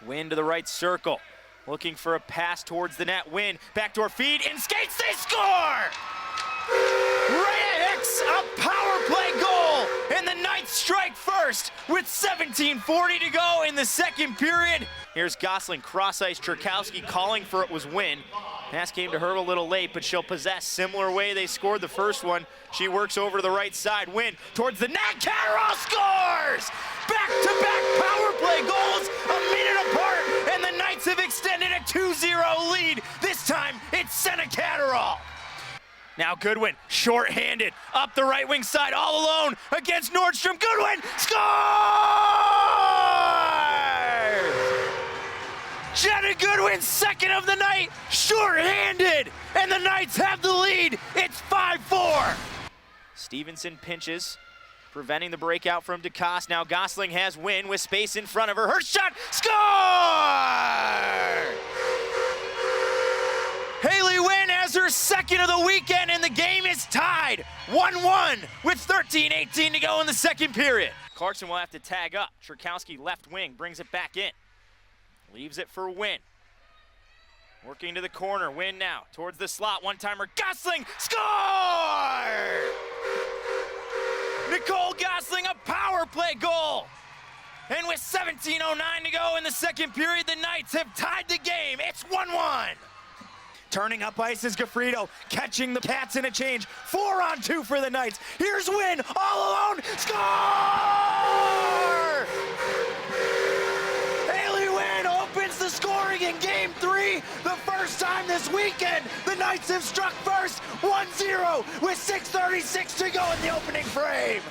Wynn to the right circle, looking for a pass towards the net. Wynn, backdoor feed, in skates, they score! Rhea Hicks, a power play goal, and the Knights strike first with 17:40 to go in the second period. Here's Gosling, cross-ice, Czerkowski calling for it was Wynn. Pass came to her a little late, but she'll possess. Similar way they scored the first one. She works over to the right side. Wynn towards the net. Catterall scores! Back-to-back power play goals, a minute apart, and the Knights have extended a 2-0 lead. This time, it's Senna Catterall. Now Goodwin, short-handed, up the right wing side, all alone against Nordstrom. Goodwin scores! Jenna Goodwin, second of the night, short-handed, and the Knights have the lead. It's 5-4. Stevenson pinches, preventing the breakout from DeCoste. Now Gosling has Wynn with space in front of her. Her shot, score! Haley Wynn has her second of the weekend, and the game is tied 1-1 with 13:18 to go in the second period. Clarkson will have to tag up. Czerkowski left wing, brings it back in. Leaves it for Wynn. Working to the corner, Wynn now towards the slot, one-timer, Gosling, score! Nicole Gosling, a power play goal. And with 17:09 to go in the second period, the Knights have tied the game. It's 1-1. Turning up ice is Gaffredo, catching the Cats in a change. 4-on-2 for the Knights. Here's Wynn, all alone, score! Haley Wynn opens the scoring in Game 3. The first time this weekend, the Knights have struck first, 1-0, with 6:36 to go in the opening frame.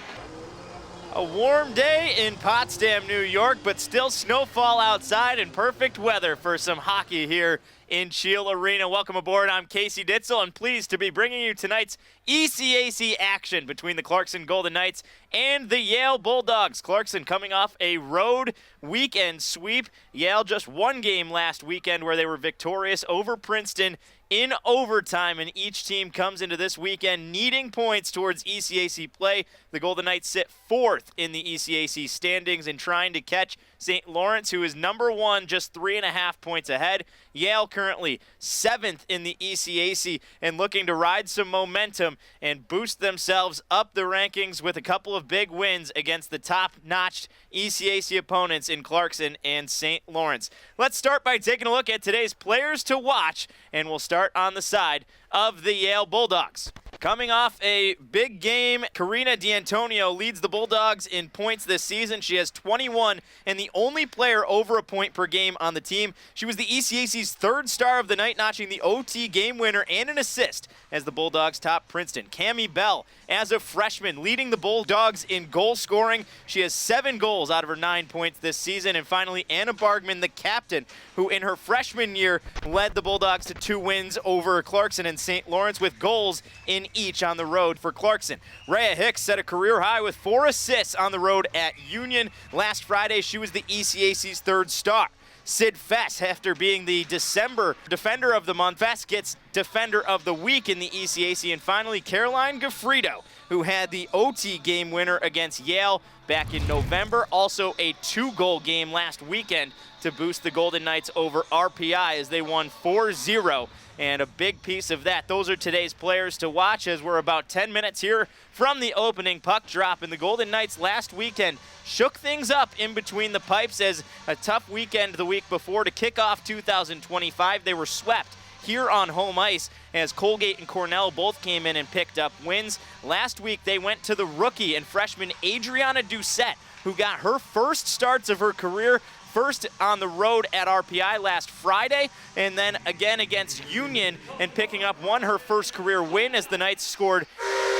A warm day in Potsdam, New York, but still snowfall outside and perfect weather for some hockey here in Shield Arena. Welcome aboard. I'm Casey Ditzel, and pleased to be bringing you tonight's ECAC action between the Clarkson Golden Knights and the Yale Bulldogs. Clarkson coming off a road weekend sweep. Yale just one game last weekend where they were victorious over Princeton in overtime, and each team comes into this weekend needing points towards ECAC play. The Golden Knights sit fourth in the ECAC standings and trying to catch St. Lawrence, who is number one, just 3.5 points ahead. Yale currently seventh in the ECAC and looking to ride some momentum and boost themselves up the rankings with a couple of big wins against the top-notch ECAC opponents in Clarkson and St. Lawrence. Let's start by taking a look at today's players to watch, and we'll start on the side of the Yale Bulldogs. Coming off a big game, Karina D'Antonio leads the Bulldogs in points this season. She has 21 and the only player over a point per game on the team. She was the ECAC's third star of the night, notching the OT game winner and an assist as the Bulldogs top Princeton. Cammie Bell, as a freshman, leading the Bulldogs in goal scoring. She has 7 goals out of her 9 points this season. And finally, Anna Bargman, the captain, who in her freshman year led the Bulldogs to 2 wins over Clarkson and St. Lawrence with goals in each on the road for Clarkson. Rhea Hicks set a career high with 4 assists on the road at Union. Last Friday, she was the ECAC's third star. Sid Fess, after being the December Defender of the Month, Fess gets Defender of the Week in the ECAC. And finally, Caroline Gaffredo, who had the OT game winner against Yale back in November. Also a 2-goal game last weekend to boost the Golden Knights over RPI as they won 4-0. And a big piece of that. Those are today's players to watch as we're about 10 minutes here from the opening puck drop. And the Golden Knights last weekend shook things up in between the pipes as a tough weekend the week before to kick off 2025. They were swept here on home ice as Colgate and Cornell both came in and picked up wins. Last week they went to the rookie and freshman Adriana Doucette, who got her first starts of her career. First on the road at RPI last Friday, and then again against Union, and picking up her first career win as the Knights scored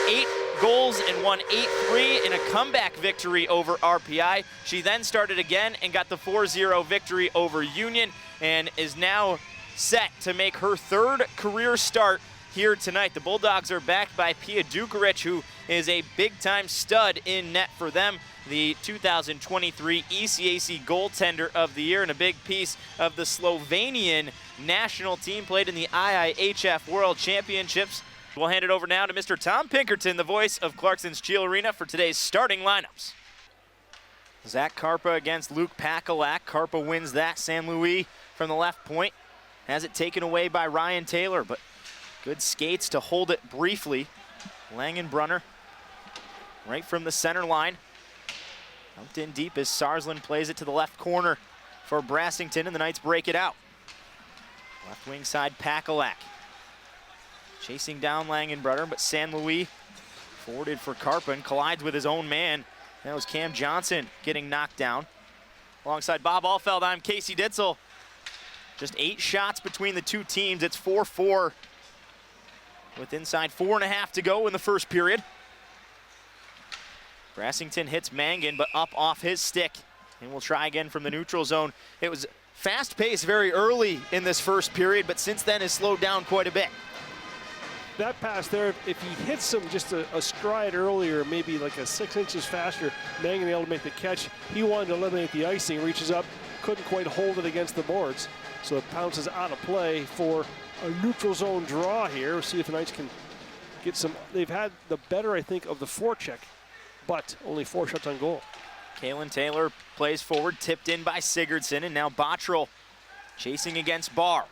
8 goals and won 8-3 in a comeback victory over RPI. She then started again and got the 4-0 victory over Union, and is now set to make her third career start here tonight. The Bulldogs are backed by Pia Dukaric, who is a big-time stud in net for them, the 2023 ECAC goaltender of the year, and a big piece of the Slovenian national team, played in the IIHF World Championships. We'll hand it over now to Mr. Tom Pinkerton, the voice of Clarkson's Shield Arena, for today's starting lineups. Zach Karpa against Luke Pakalak. Karpa wins that. San Luis from the left point. Has it taken away by Ryan Taylor, but good skates to hold it briefly. Langenbrunner right from the center line. Dumped in deep as Sarsland plays it to the left corner for Brassington, and the Knights break it out. Left wing side, Pakalak. Chasing down Langenbrunner, but San Luis forwarded for Karpa and collides with his own man. That was Cam Johnson getting knocked down. Alongside Bob Alfeld, I'm Casey Ditzel. Just 8 shots between the two teams. It's 4-4 with inside 4.5 to go in the first period. Brassington hits Mangan, but up off his stick. And we'll try again from the neutral zone. It was fast pace very early in this first period, but since then has slowed down quite a bit. That pass there, if he hits him just a stride earlier, maybe like a 6 inches faster, Mangan able to make the catch. He wanted to eliminate the icing, reaches up, couldn't quite hold it against the boards. So it bounces out of play for a neutral zone draw here. We'll see if the Knights can get some. They've had the better, I think, of the forecheck, but only 4 shots on goal. Kalen Taylor plays forward, tipped in by Sigurdsson, and now Bottrell chasing against Barr.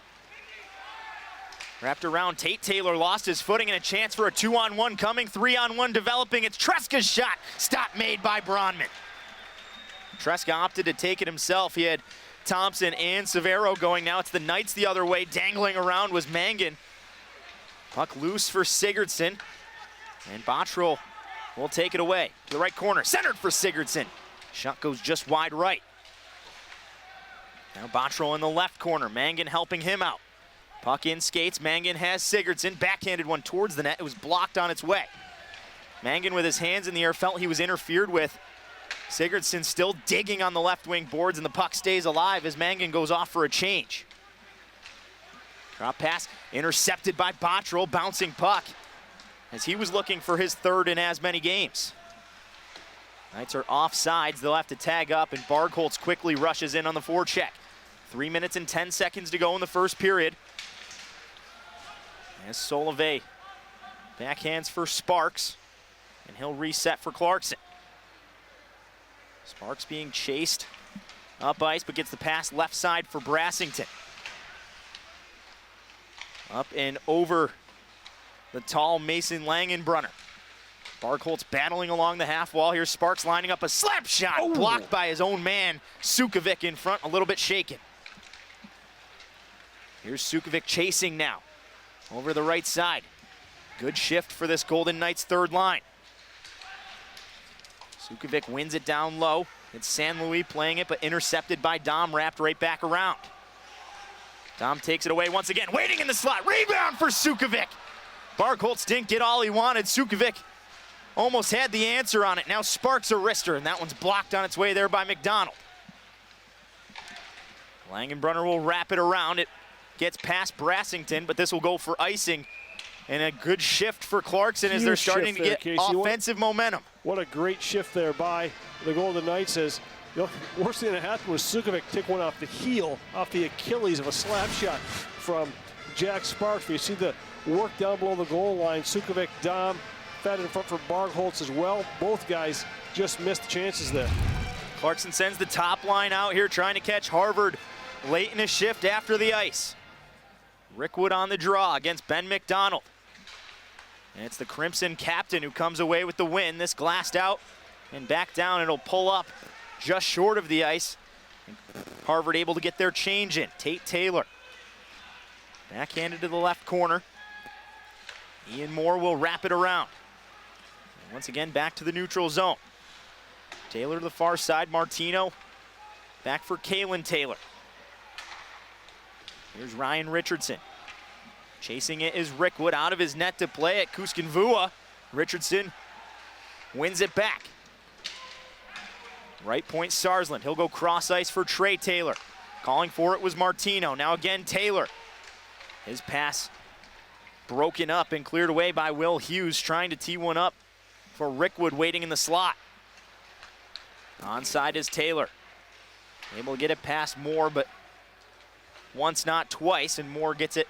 Wrapped around, Tate Taylor lost his footing, and a chance for a 2-on-1 coming, 3-on-1 developing. It's Treska's shot, stop made by Bronman. Treska opted to take it himself. He had Thompson and Severo going. Now it's the Knights the other way. Dangling around was Mangan. Puck loose for Sigurdsson, and Bottrell will take it away to the right corner. Centered for Sigurdsson. Shot goes just wide right. Now Bottrell in the left corner. Mangan helping him out. Puck in skates. Mangan has Sigurdsson. Backhanded one towards the net. It was blocked on its way. Mangan with his hands in the air felt he was interfered with. Sigurdsson still digging on the left wing boards, and the puck stays alive as Mangan goes off for a change. Drop pass intercepted by Bottrell. Bouncing puck as he was looking for his 3rd in as many games. Knights are offsides. They'll have to tag up, and Bargholtz quickly rushes in on the forecheck. 3 minutes and 10 seconds to go in the first period. As Solove backhands for Sparks, and he'll reset for Clarkson. Sparks being chased up ice, but gets the pass left side for Brassington. Up and over the tall Mason Langenbrunner. Bargholtz battling along the half wall. Here's Sparks lining up a slap shot, blocked by his own man. Sukovic in front, a little bit shaken. Here's Sukovic chasing now. Over the right side. Good shift for this Golden Knights 3rd line. Sukovic wins it down low. It's San Luis playing it, but intercepted by Dom, wrapped right back around. Dom takes it away once again, waiting in the slot. Rebound for Sukovic. Bargholtz didn't get all he wanted. Sukovic almost had the answer on it. Now Sparks a wrister, and that one's blocked on its way there by McDonald. Langenbrunner will wrap it around. It gets past Brassington, but this will go for icing. And a good shift for Clarkson as they're starting to get offensive momentum. What a great shift there by the Golden Knights. As the worst thing that happened was Sukovic take one off the heel, off the Achilles of a slap shot from Jack Sparks. You see the work down below the goal line. Sukovic, Dom, fed in front for Bargholtz as well. Both guys just missed the chances there. Clarkson sends the top line out here, trying to catch Harvard late in his shift after the ice. Rickwood on the draw against Ben McDonald. And it's the Crimson captain who comes away with the win. This glassed out and back down. It'll pull up just short of the ice. Harvard able to get their change in. Tate Taylor backhanded to the left corner. Ian Moore will wrap it around. And once again, back to the neutral zone. Taylor to the far side. Martino back for Kalen Taylor. Here's Ryan Richardson. Chasing it is Rickwood, out of his net to play it. Kuskinvua. Richardson wins it back. Right point Sarsland. He'll go cross ice for Trey Taylor. Calling for it was Martino. Now again Taylor. His pass broken up and cleared away by Will Hughes, trying to tee one up for Rickwood waiting in the slot. Onside is Taylor. Able to get it past Moore, but once, not twice, and Moore gets it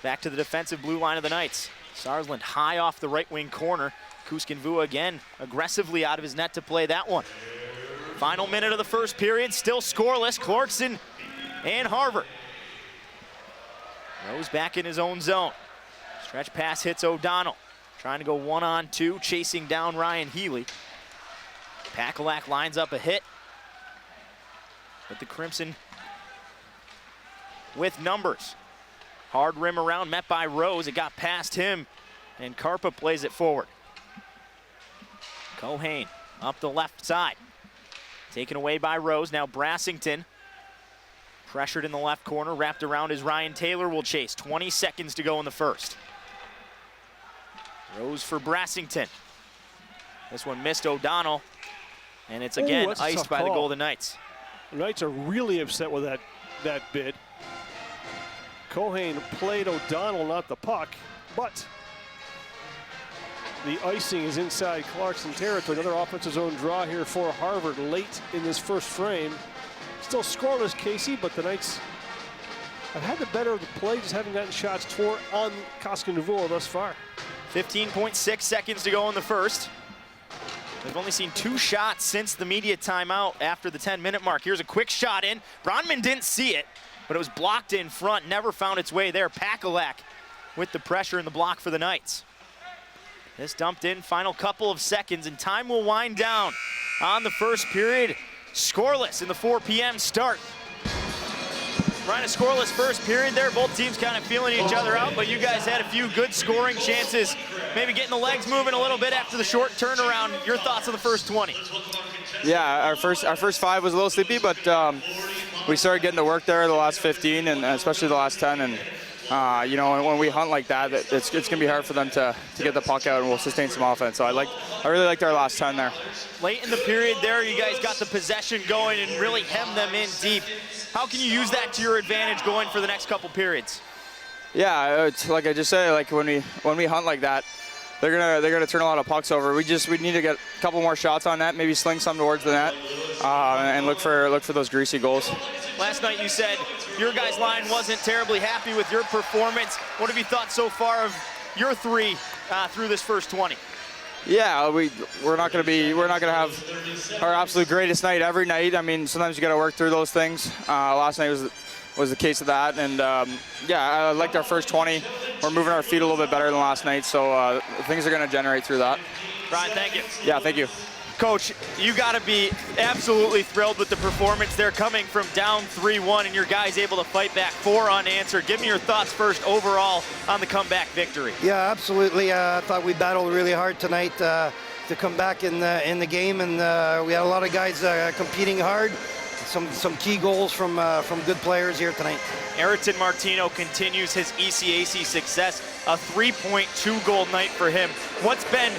back to the defensive blue line of the Knights. Sarsland high off the right wing corner. Kuskinvua again aggressively out of his net to play that one. Final minute of the first period, still scoreless. Clarkson and Harvard. Rose back in his own zone. Stretch pass hits O'Donnell. Trying to go 1-on-2, chasing down Ryan Healy. Pakalak lines up a hit. But the Crimson with numbers. Hard rim around, met by Rose. It got past him, and Karpa plays it forward. Kohane up the left side. Taken away by Rose. Now Brassington. Pressured in the left corner, wrapped around as Ryan Taylor will chase. 20 seconds to go in the first. Rose for Brassington. This one missed O'Donnell, and it's again iced by the Golden Knights. The Knights are really upset with that bid. Kohane played O'Donnell, not the puck, but the icing is inside Clarkson territory. Another offensive zone draw here for Harvard late in this first frame. Still scoreless, Casey, but the Knights have had the better of the play, just haven't gotten shots toward on Koskinen thus far. 15.6 seconds to go in the first. They've only seen 2 shots since the media timeout after the 10-minute mark. Here's a quick shot in. Bronman didn't see it, but it was blocked in front, never found its way there. Pakalak with the pressure and the block for the Knights. This dumped in, final couple of seconds, and time will wind down on the first period. Scoreless in the 4 p.m. start. Right, a scoreless first period there. Both teams kind of feeling each other out, but you guys had a few good scoring chances. Maybe getting the legs moving a little bit after the short turnaround. Your thoughts on the first 20? Yeah, our first 5 was a little sleepy, but we started getting to work there the last 15, and especially the last 10. And you know, when we hunt like that, it's going to be hard for them to get the puck out, and we'll sustain some offense. So I really liked our last 10 there. Late in the period there, you guys got the possession going and really hemmed them in deep. How can you use that to your advantage going for the next couple periods? Yeah, it's like I just said, like when we hunt like that, they're gonna turn a lot of pucks over. We need to get a couple more shots on that, maybe sling some towards the net, and look for those greasy goals. Last night you said your guys' line wasn't terribly happy with your performance. What have you thought so far of your 3 through this first 20? Yeah, we're not gonna have our absolute greatest night every night. I mean, sometimes you got to work through those things. Last night was the case of that, and yeah, I liked our first 20. We're moving our feet a little bit better than last night, so things are going to generate through that. Brian, thank you. Yeah, thank you. Coach, you got to be absolutely thrilled with the performance. They're coming from down 3-1, and your guys able to fight back 4 unanswered. Give me your thoughts first overall on the comeback victory. Yeah, absolutely. I thought we battled really hard tonight to come back in the game, and we had a lot of guys competing hard. Some key goals from good players here tonight. Ayrton Martino continues his ECAC success, a 3.2 goal night for him. What's been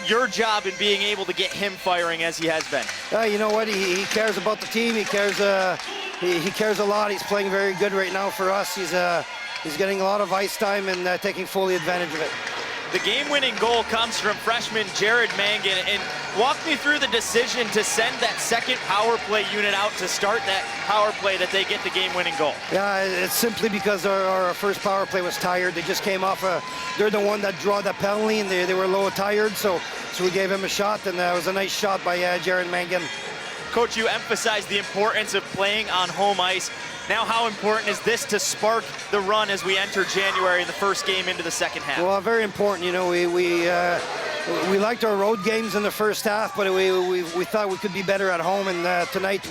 your job in being able to get him firing as he has been? You know what? He cares about the team. He cares. He cares a lot. He's playing very good right now for us. He's getting a lot of ice time and taking fully advantage of it. The game-winning goal comes from freshman Jared Mangan, and walk me through the decision to send that second power play unit out to start that power play that they get the game-winning goal. Yeah, it's simply because our first power play was tired. They just came off they're the one that draw the penalty, and they were low tired, so we gave him a shot, and it was a nice shot by Jared Mangan. Coach, you emphasized the importance of playing on home ice. Now, how important is this to spark the run as we enter January, the first game into the second half? Well, very important. You know, we liked our road games in the first half, but we thought we could be better at home. And tonight,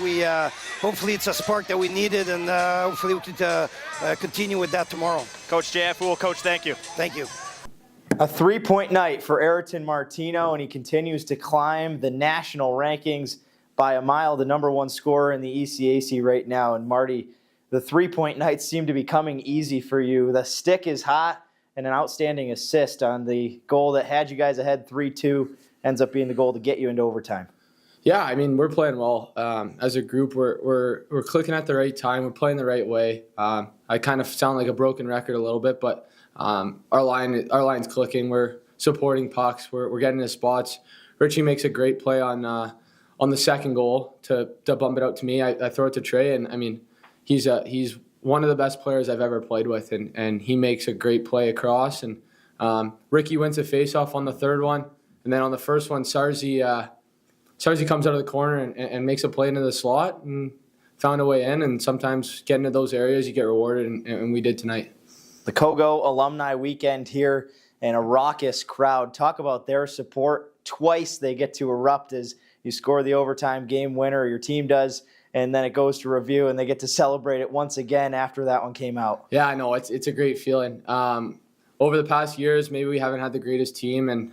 hopefully it's a spark that we needed, and hopefully we could continue with that tomorrow. Coach J.F. Poole, Coach, thank you. Thank you. A 3-point night for Ayrton Martino, and he continues to climb the national rankings by a mile, the #1 scorer in the ECAC right now. And Marty, the 3-point nights seem to be coming easy for you. The stick is hot, and an outstanding assist on the goal that had you guys ahead 3-2 ends up being the goal to get you into overtime. Yeah, I mean, we're playing well as a group. We're clicking at the right time. We're playing the right way. I kind of sound like a broken record a little bit, but our line's clicking. We're supporting pucks. We're getting to spots. Richie makes a great play on the second goal to bump it out to me. I throw it to Trey, and I mean, he's one of the best players I've ever played with, and he makes a great play across. And Ricky wins a faceoff on the third one, and then on the first one, Sarzi Sarzi comes out of the corner and makes a play into the slot and found a way in. And sometimes getting to those areas, you get rewarded, and we did tonight. The Kogo Alumni Weekend here and a raucous crowd. Talk about their support. Twice they get to erupt as you score the overtime game winner, or your team does, and then it goes to review, and they get to celebrate it once again after that one came out. Yeah, I know. It's a great feeling. Over the past years, maybe we haven't had the greatest team, and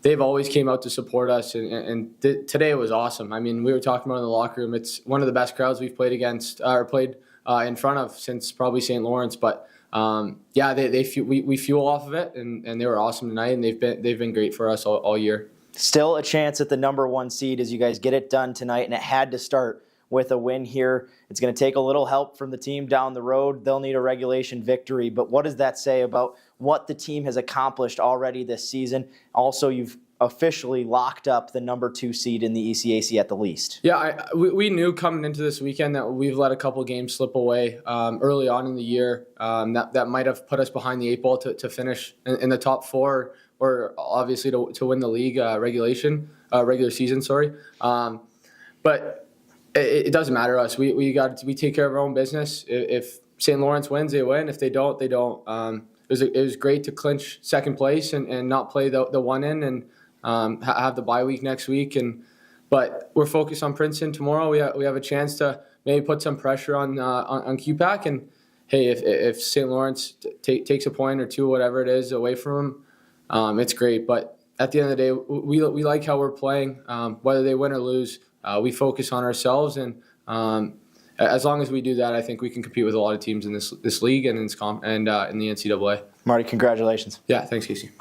they've always came out to support us, and today was awesome. I mean, we were talking about in the locker room, it's one of the best crowds we've played against, or played in front of since probably St. Lawrence, but yeah, we fuel off of it, and they were awesome tonight, and they've been great for us all year. Still a chance at the number 1 seed as you guys get it done tonight, and it had to start with a win here. It's going to take a little help from the team down the road. They'll need a regulation victory, but what does that say about what the team has accomplished already this season? Also, you've officially locked up the number 2 seed in the ECAC at the least. Yeah, we knew coming into this weekend that we've let a couple games slip away early on in the year that might have put us behind the 8 ball to finish in the top 4, or obviously to win the league regular season. But it doesn't matter to us. We take care of our own business. If St. Lawrence wins, they win. If they don't, they don't. It was great to clinch second place and not play the one in and have the bye week next week. But we're focused on Princeton tomorrow. We have a chance to maybe put some pressure on QPAC. And hey, if St. Lawrence takes a point or 2, whatever it is, away from them, it's great. But at the end of the day, we like how we're playing. Whether they win or lose, we focus on ourselves, and as long as we do that, I think we can compete with a lot of teams in this league and in the NCAA. Marty, congratulations. Yeah, thanks, Casey.